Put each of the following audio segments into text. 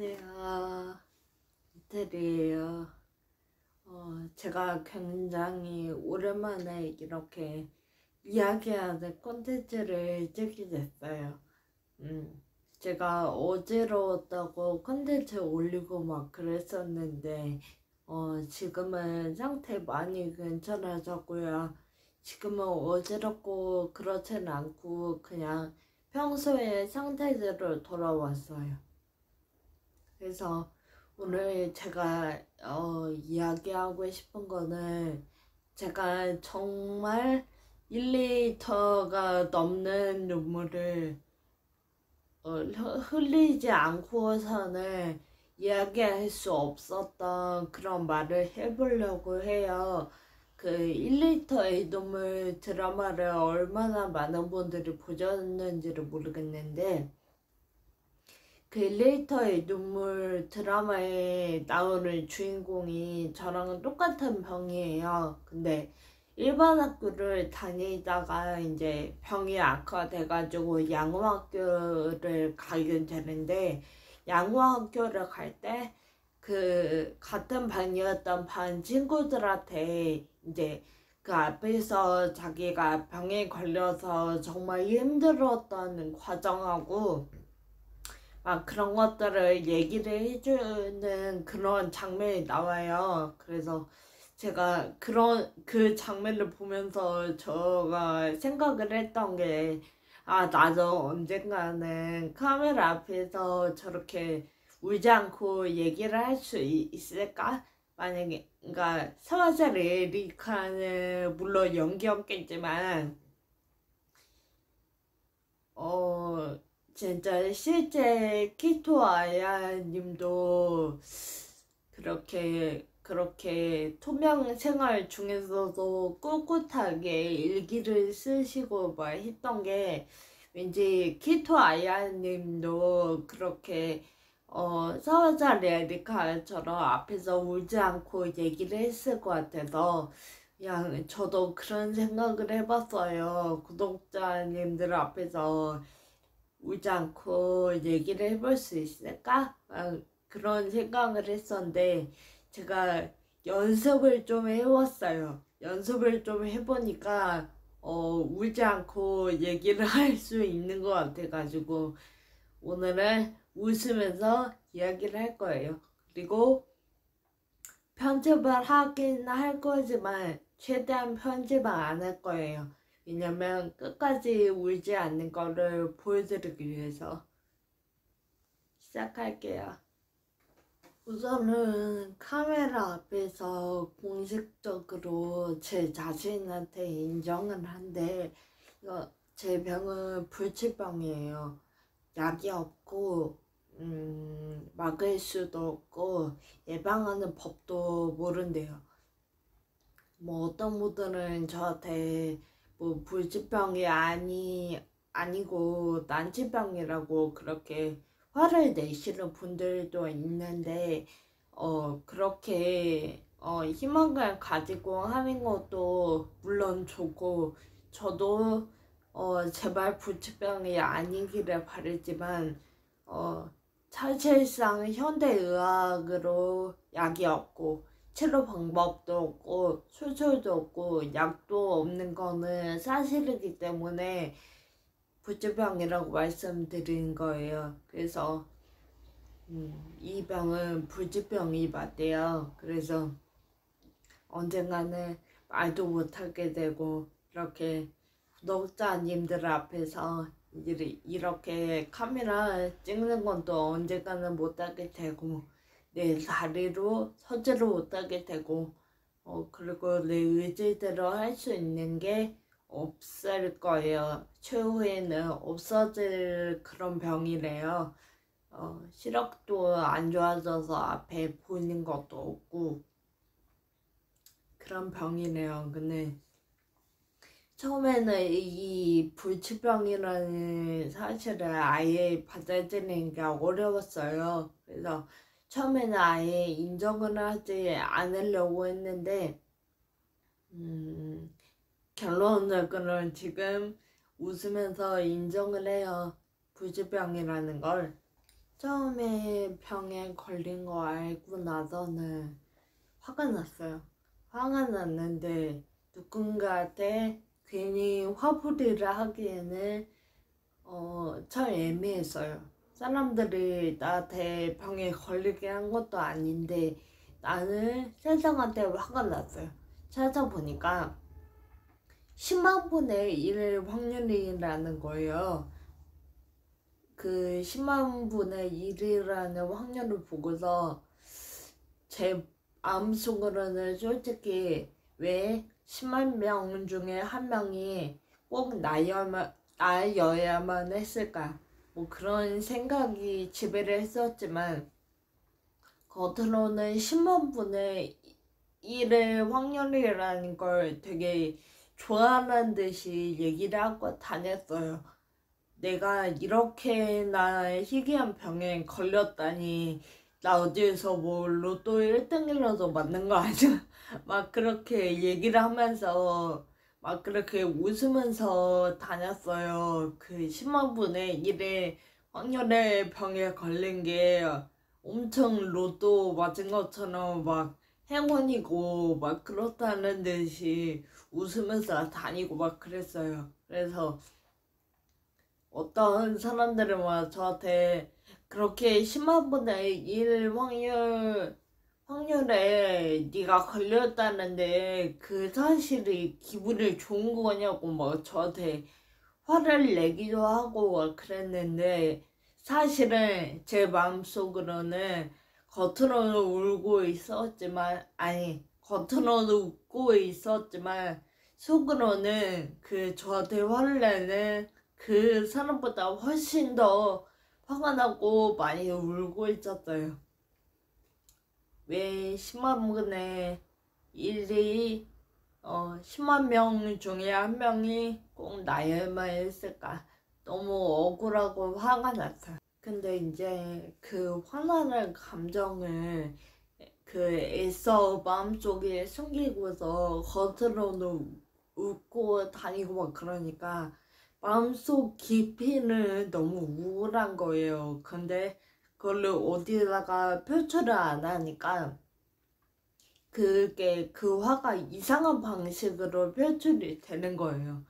안녕하세요. 이태리예요. 제가 굉장히 오랜만에 이렇게 이야기하는 콘텐츠를 찍게 됐어요. 제가 어지러웠다고 콘텐츠 올리고 막 그랬었는데 지금은 상태 많이 괜찮아졌고요. 지금은 어지럽고 그렇진 않고 그냥 평소의 상태대로 돌아왔어요. 그래서 오늘 제가 이야기하고 싶은 거는 제가 정말 1리터가 넘는 눈물을 흘리지 않고서는 이야기할 수 없었던 그런 말을 해보려고 해요. 그 1리터의 눈물 드라마를 얼마나 많은 분들이 보셨는지를 모르겠는데 그 1리터의 눈물 드라마에 나오는 주인공이 저랑 똑같은 병이에요. 근데 일반 학교를 다니다가 이제 병이 악화돼가지고 양호학교를 가게 되는데, 양호학교를 갈 때 그 같은 반이었던 반 친구들한테 이제 그 앞에서 자기가 병에 걸려서 정말 힘들었던 과정하고 그런 것들을 얘기를 해주는 그런 장면이 나와요. 그래서 제가 그 장면을 보면서 제가 생각을 했던 게, 나도 언젠가는 카메라 앞에서 저렇게 울지 않고 얘기를 할 수 있을까? 만약에, 그러니까 서아자 에리카는 물론 연기였겠지만, 진짜 실제 키토 아야 님도 그렇게 투명 생활 중에서도 꿋꿋하게 일기를 쓰시고 막 했던 게, 왠지 키토 아야 님도 그렇게 사와자 레리카처럼 앞에서 울지 않고 얘기를 했을 것 같아서 그냥 저도 그런 생각을 해봤어요. 구독자님들 앞에서 울지 않고 얘기를 해볼 수 있을까? 그런 생각을 했었는데, 제가 연습을 좀 해왔어요. 연습을 좀 해보니까 울지 않고 얘기를 할 수 있는 것 같아가지고 오늘은 웃으면서 이야기를 할 거예요. 그리고 편집을 하긴 할 거지만 최대한 편집은 안 할 거예요. 왜냐면 끝까지 울지 않는 거를 보여드리기 위해서. 시작할게요. 우선은 카메라 앞에서 공식적으로 제 자신한테 인정을 한데, 제 병은 불치병이에요. 약이 없고 막을 수도 없고 예방하는 법도 모른대요. 뭐 어떤 분들은 저한테 뭐 불치병이 아니고 난치병이라고 그렇게 화를 내시는 분들도 있는데, 그렇게 희망을 가지고 하는 것도 물론 좋고, 저도 제발 불치병이 아니기를 바라지만 사실상 현대의학으로 약이 없고 치료 방법도 없고 수술도 없고 약도 없는 거는 사실이기 때문에 불치병이라고 말씀드린 거예요. 그래서 이 병은 불치병이 맞대요. 그래서 언젠가는 말도 못하게 되고, 이렇게 구독자님들 앞에서 이렇게 카메라 찍는 건 또 언젠가는 못하게 되고, 내 다리로 서지를 못하게 되고, 그리고 내 의지대로 할 수 있는 게 없을 거예요. 최후에는 없어질 그런 병이래요. 시력도 안 좋아져서 앞에 보이는 것도 없고 그런 병이래요. 근데 처음에는 이 불치병이라는 사실을 아예 받아들이는 게 어려웠어요. 그래서 처음에는 아예 인정을 하지 않으려고 했는데, 결론적으로는 지금 웃으면서 인정을 해요. 불치병이라는 걸. 처음에 병에 걸린 거 알고 나서는 화가 났어요. 화가 났는데 누군가한테 괜히 화풀이를 하기에는 참 애매했어요. 사람들이 나한테 병에 걸리게 한 것도 아닌데 나는 세상한테 화가 났어요. 찾아보니까 10만 분의 1 확률이라는 거예요. 그 10만 분의 1이라는 확률을 보고서 제 마음속으로는 솔직히 왜 10만 명 중에 한 명이 꼭 나여야만 했을까? 뭐 그런 생각이 지배를 했었지만 겉으로는 10만 분의 1의 확률이라는 걸 되게 좋아하는 듯이 얘기를 하고 다녔어요. 내가 이렇게나 희귀한 병에 걸렸다니 나 어디에서 뭐 로또 1등이라도 맞는 거 아니야? 막 그렇게 얘기를 하면서 막 그렇게 웃으면서 다녔어요. 그 10만 분의 1의 확률의 병에 걸린 게 엄청 로또 맞은 것처럼 막 행운이고 막 그렇다는 듯이 웃으면서 다니고 막 그랬어요. 그래서 어떤 사람들은 막 저한테 그렇게 10만 분의 1 확률에 네가 걸렸다는데 그 사실이 기분이 좋은 거냐고 막 저한테 화를 내기도 하고 막 그랬는데 사실은 제 마음속으로는 겉으로는 울고 있었지만 겉으로는 웃고 있었지만 속으로는 그 저한테 화를 내는 그 사람보다 훨씬 더 화가 나고 많이 울고 있었어요. 왜 10만 분의 1이 10만 명 중에 한 명이 꼭 나야만 했을까? 너무 억울하고 화가 났어요. 근데 이제 그 화나는 감정을 애써 마음속에 숨기고서 겉으로는 웃고 다니고 막 그러니까 마음속 깊이는 너무 우울한 거예요. 근데 그걸 어디다가 표출을 안 하니까 그 화가 이상한 방식으로 표출이 되는 거예요.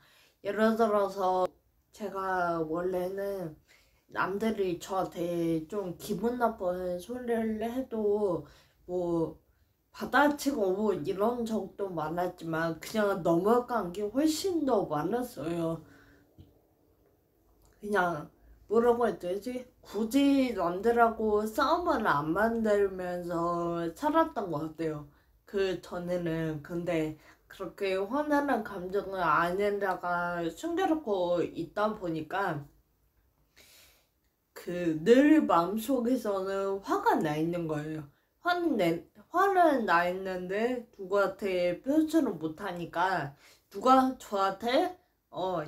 예를 들어서 제가 원래는 남들이 저한테 좀 기분 나쁜 소리를 해도 뭐 받아치고 뭐 이런 적도 많았지만 그냥 넘어간 게 훨씬 더 많았어요. 그냥 뭐라고 해야 되지? 굳이 남들하고 싸움을 안 만들면서 살았던 것 같아요. 그 전에는. 근데 그렇게 화나는 감정을 안에다가 숨겨놓고 있다 보니까 그 늘 마음속에서는 화가 나 있는 거예요. 화는 나 있는데 누구한테 표출을 못하니까 누가 저한테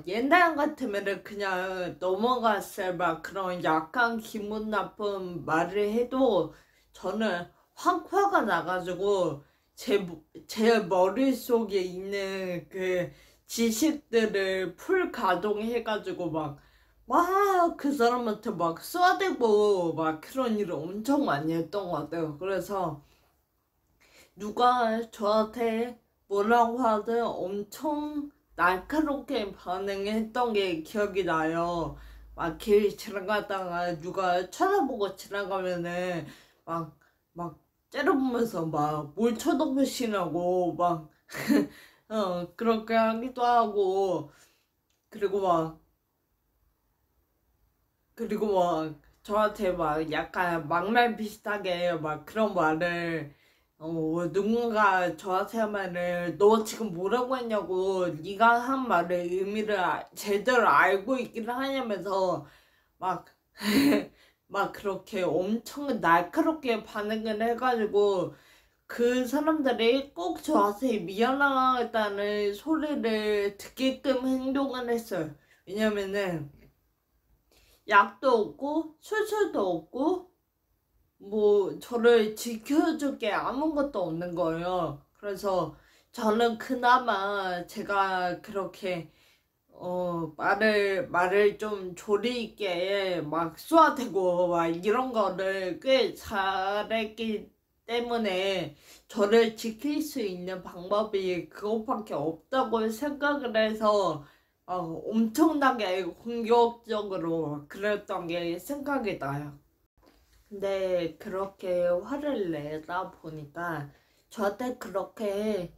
옛날 같으면은 그냥 넘어갔을 막 그런 약간 기분 나쁜 말을 해도 저는 확 화가 나가지고 제 머릿속에 있는 그 지식들을 풀 가동해가지고 막 그 사람한테 막 쏴대고 막 그런 일을 엄청 많이 했던 것 같아요. 그래서 누가 저한테 뭐라고 하든 엄청 날카롭게 반응했던 게 기억이 나요. 막 길 지나가다가 누가 쳐다보고 지나가면은 막 째려보면서 막 뭘 쳐다보시냐고 막 그렇게 하기도 하고 그리고 막 저한테 막 약간 막말 비슷하게 막 그런 말을 누군가 저한테 하면은 너 지금 뭐라고 했냐고 네가 한 말의 의미를 제대로 알고 있기는 하냐면서 막 막 그렇게 엄청 날카롭게 반응을 해가지고 그 사람들이 꼭 저한테 미안하다는 소리를 듣게끔 행동을 했어요. 왜냐면은 약도 없고 수술도 없고 뭐 저를 지켜줄 게 아무것도 없는 거예요. 그래서 저는 그나마 제가 그렇게 말을 좀 조리 있게 막 쏘아대고 막 이런 거를 꽤 잘했기 때문에 저를 지킬 수 있는 방법이 그것밖에 없다고 생각을 해서 엄청나게 공격적으로 그랬던 게 생각이 나요. 근데 그렇게 화를 내다 보니까 저한테 그렇게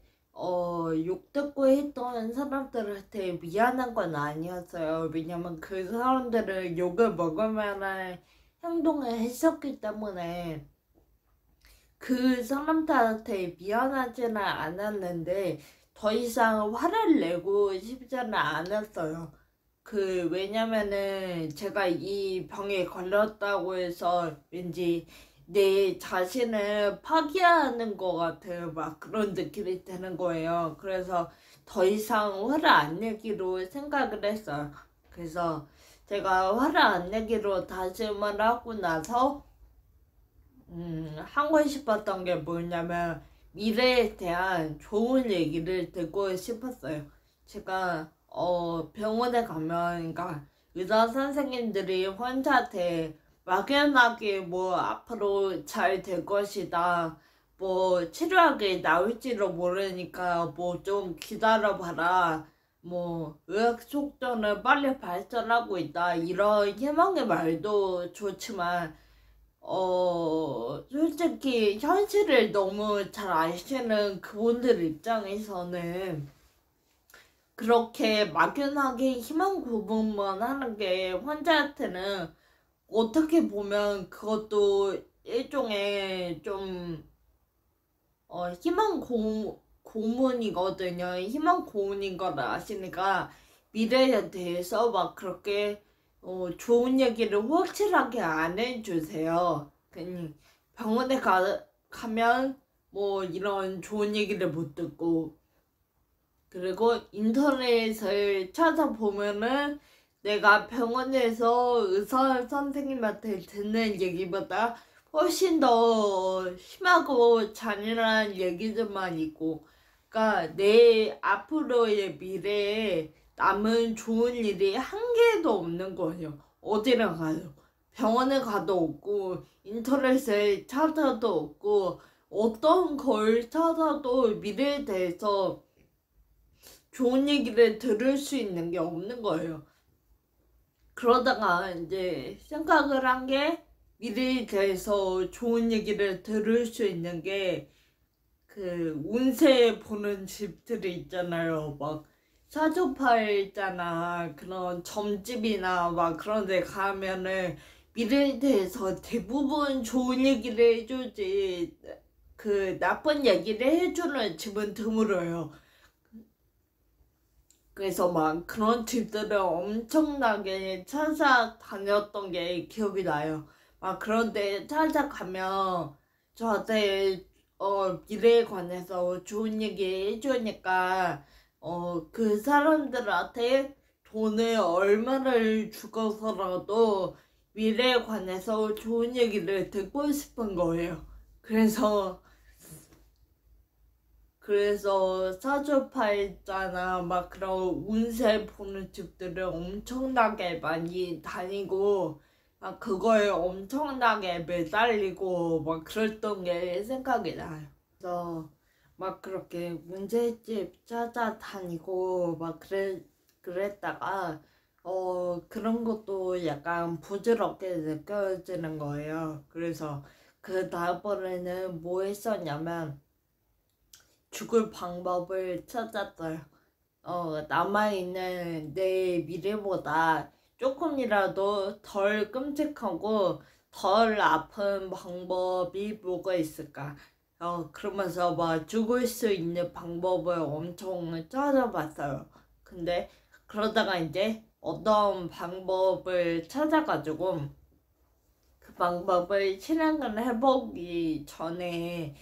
욕 듣고 했던 사람들한테 미안한 건 아니었어요. 왜냐면 그 사람들은 욕을 먹을 만한 행동을 했었기 때문에 그 사람들한테 미안하지는 않았는데 더 이상 화를 내고 싶지는 않았어요. 왜냐면은 제가 이 병에 걸렸다고 해서 왠지 내 자신을 파괴하는 것 같은 막 그런 느낌이 드는 거예요. 그래서 더 이상 화를 안 내기로 생각을 했어요. 그래서 제가 화를 안 내기로 다짐을 하고 나서 하고 싶었던 게 뭐냐면 미래에 대한 좋은 얘기를 듣고 싶었어요. 제가 병원에 가면 그러니까 의사 선생님들이 환자한테 막연하게 뭐 앞으로 잘 될 것이다, 뭐 치료약이 나올지도 모르니까 뭐 좀 기다려봐라, 뭐 의학 속도는 빨리 발전하고 있다, 이런 희망의 말도 좋지만 솔직히 현실을 너무 잘 아시는 그분들 입장에서는 그렇게 막연하게 희망 고문만 하는 게 환자한테는 어떻게 보면 그것도 일종의 좀 고문이거든요. 희망 고문인 걸 아시니까 미래에 대해서 막 그렇게 좋은 얘기를 확실하게 안 해주세요. 병원에 가면 뭐 이런 좋은 얘기를 못 듣고, 그리고 인터넷을 찾아보면은 내가 병원에서 의사 선생님한테 듣는 얘기보다 훨씬 더 심하고 잔인한 얘기들만 있고, 그러니까 내 앞으로의 미래에 남은 좋은 일이 한 개도 없는 거예요. 어디를 가요? 병원에 가도 없고, 인터넷에 찾아도 없고, 어떤 걸 찾아도 미래에 대해서 좋은 얘기를 들을 수 있는 게 없는 거예요. 그러다가 이제 생각을 한 게 미래에 대해서 좋은 얘기를 들을 수 있는 게 운세 보는 집들이 있잖아요. 막 사주팔자나 그런 점집이나 막 그런 데 가면은 미래에 대해서 대부분 좋은 얘기를 해주지 나쁜 얘기를 해주는 집은 드물어요. 그래서 막 그런 집들을 엄청나게 찾아다녔던 게 기억이 나요. 막 그런데 찾아가면 저한테 미래에 관해서 좋은 얘기 해주니까 그 사람들한테 돈을 얼마를 주고서라도 미래에 관해서 좋은 얘기를 듣고 싶은 거예요. 그래서 사주팔자나 막 그런 운세 보는 집들을 엄청나게 많이 다니고 막 그거에 엄청나게 매달리고 막 그랬던 게 생각이 나요. 그래서 막 그렇게 문제집 찾아다니고 막 그랬다가 그런 것도 약간 부질없게 느껴지는 거예요. 그래서 그 다음번에는 뭐 했었냐면 죽을 방법을 찾았어요. 남아있는 내 미래보다 조금이라도 덜 끔찍하고 덜 아픈 방법이 뭐가 있을까? 그러면서 막 죽을 수 있는 방법을 엄청 찾아봤어요. 근데 그러다가 이제 어떤 방법을 찾아가지고 그 방법을 실행을 해보기 전에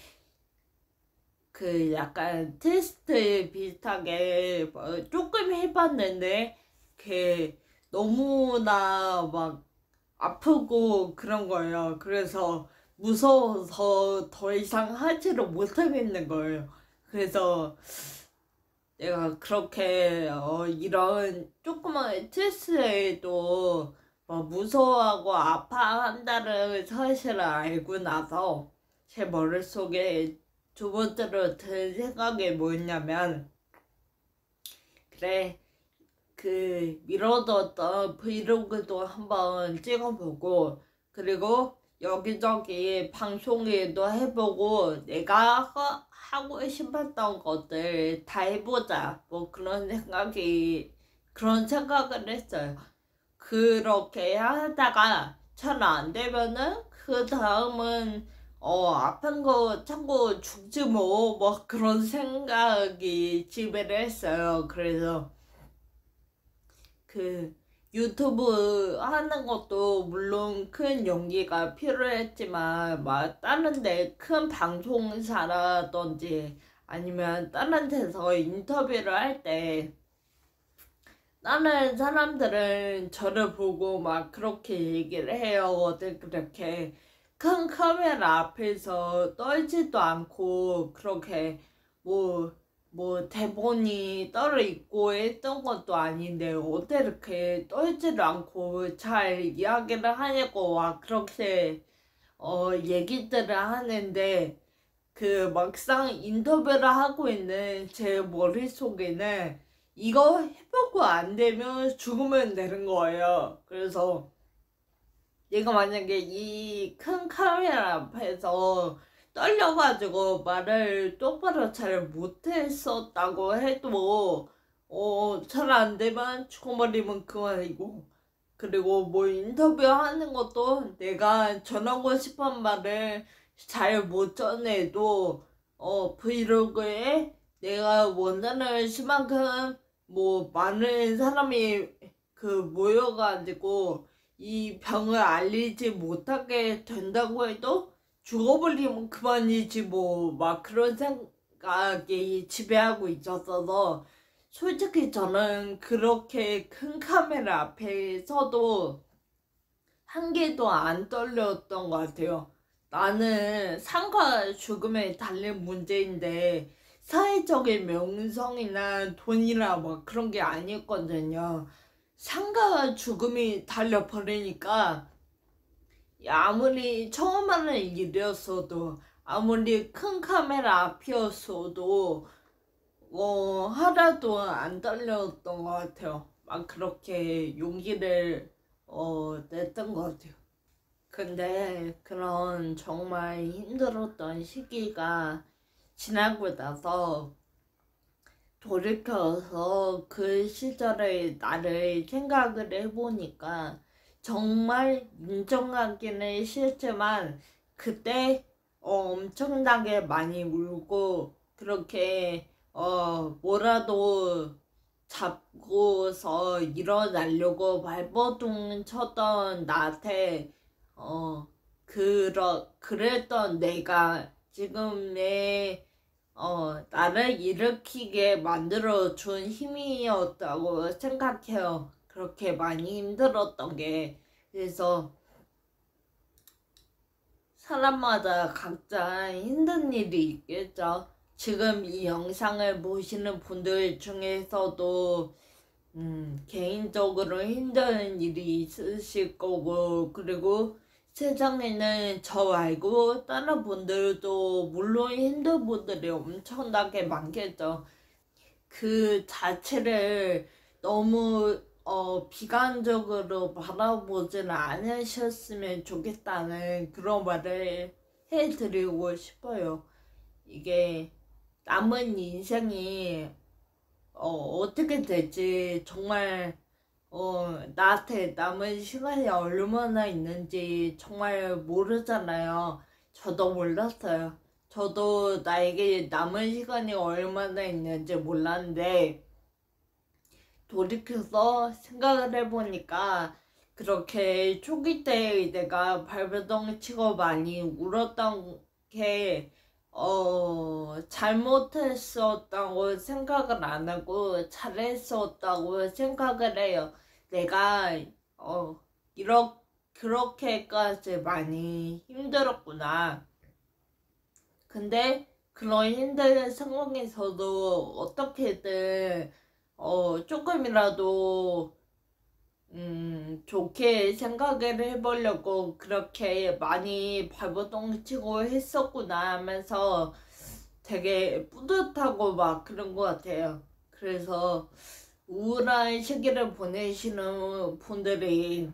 약간 테스트 비슷하게 뭐 조금 해봤는데 너무나 막 아프고 그런 거예요. 그래서 무서워서 더 이상 하지를 못하겠는 거예요. 그래서 내가 그렇게 이런 조그만 스트레스에도 뭐 무서워하고 아파한다는 사실을 알고 나서 제 머릿속에 두 번째로 든 생각이 뭐였냐면, 그래, 그 미뤄뒀던 브이로그도 한번 찍어보고, 그리고 여기저기 방송에도 해보고, 내가 하고 싶었던 것들 다 해보자, 뭐 그런 생각을 했어요. 그렇게 하다가 잘 안 되면은 그 다음은 아픈 거 참고 죽지 뭐 그런 생각이 지배를 했어요. 그래서 그 유튜브 하는 것도 물론 큰 용기가 필요했지만, 막 다른 데 큰 방송사라든지 아니면 다른 데서 인터뷰를 할 때 다른 사람들은 저를 보고 막 그렇게 얘기를 해요. 어떻게 그렇게 큰 카메라 앞에서 떨지도 않고 그렇게 뭐 대본이 떨어 있고 했던 것도 아닌데 어떻게 이렇게 떨지도 않고 잘 이야기를 하냐고 막 그렇게 얘기들을 하는데, 그 막상 인터뷰를 하고 있는 제 머릿속에는 이거 해보고 안 되면 죽으면 되는 거예요. 그래서 얘가 만약에 이 큰 카메라 앞에서 떨려가지고 말을 똑바로 잘 못했었다고 해도 잘 안 되면 죽어버리면 그만이고, 그리고 뭐 인터뷰하는 것도 내가 전하고 싶은 말을 잘 못 전해도 브이로그에 내가 원하는 수만큼 뭐 많은 사람이 그 모여가지고 이 병을 알리지 못하게 된다고 해도 죽어버리면 그만이지 뭐 막 그런 생각이 지배하고 있었어서, 솔직히 저는 그렇게 큰 카메라 앞에 서도 한 개도 안 떨렸던 것 같아요. 나는 삶과 죽음에 달린 문제인데 사회적인 명성이나 돈이나 뭐 그런 게 아니었거든요. 삶과 죽음이 달려버리니까 아무리 처음 하는 일이었어도, 아무리 큰 카메라 앞이었어도 하나도 안 떨렸던 것 같아요. 막 그렇게 용기를 냈던 것 같아요. 근데 그런 정말 힘들었던 시기가 지나고 나서 돌이켜서 그 시절의 나를 생각을 해보니까 정말 인정하기는 싫지만 그때 엄청나게 많이 울고 그렇게 뭐라도 잡고서 일어나려고 발버둥 쳤던 나한테 그랬던 내가 지금의 나를 일으키게 만들어준 힘이었다고 생각해요. 그렇게 많이 힘들었던 게. 그래서 사람마다 각자 힘든 일이 있겠죠. 지금 이 영상을 보시는 분들 중에서도 개인적으로 힘든 일이 있으실 거고, 그리고 세상에는 저 말고 다른 분들도 물론 힘든 분들이 엄청나게 많겠죠. 그 자체를 너무 비관적으로 바라보지는 않으셨으면 좋겠다는 그런 말을 해드리고 싶어요. 이게 남은 인생이 어떻게 될지 정말 나한테 남은 시간이 얼마나 있는지 정말 모르잖아요. 저도 몰랐어요. 저도 나에게 남은 시간이 얼마나 있는지 몰랐는데 돌이켜서 생각을 해보니까 그렇게 초기 때 내가 발버둥 치고 많이 울었던 게 잘못했었다고 생각을 안 하고 잘했었다고 생각을 해요. 내가 그렇게까지 많이 힘들었구나. 근데 그런 힘든 상황에서도 어떻게든 조금이라도 좋게 생각을 해보려고 그렇게 많이 발버둥 치고 했었구나 하면서 되게 뿌듯하고 막 그런 것 같아요. 그래서 우울한 시기를 보내시는 분들이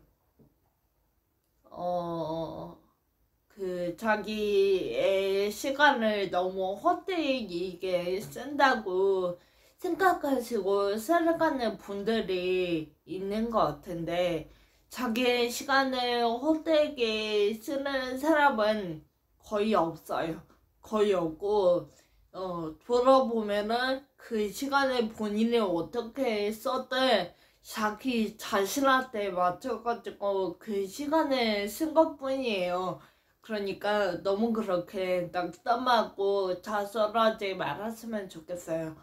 자기의 시간을 너무 헛되게 쓴다고 생각하시고 살아가는 분들이 있는 것 같은데, 자기의 시간을 헛되게 쓰는 사람은 거의 없어요. 거의 없고, 돌아보면은 그 시간을 본인이 어떻게 썼든 자기 자신한테 맞춰가지고 그 시간을 쓴 것뿐이에요. 그러니까 너무 그렇게 낙담하고 자살하지 말았으면 좋겠어요.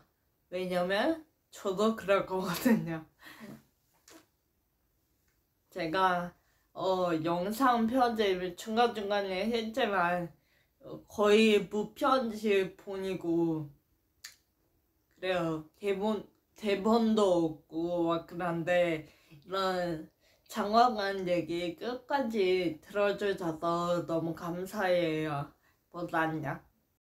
왜냐면 저도 그럴 거거든요. 제가 영상 편집 중간중간에 했지만 거의 무편집 본이고 그래요. 대본도 없고 막 그런데 이런 장황한 얘기 끝까지 들어주셔서 너무 감사해요. 뭐 낫냐?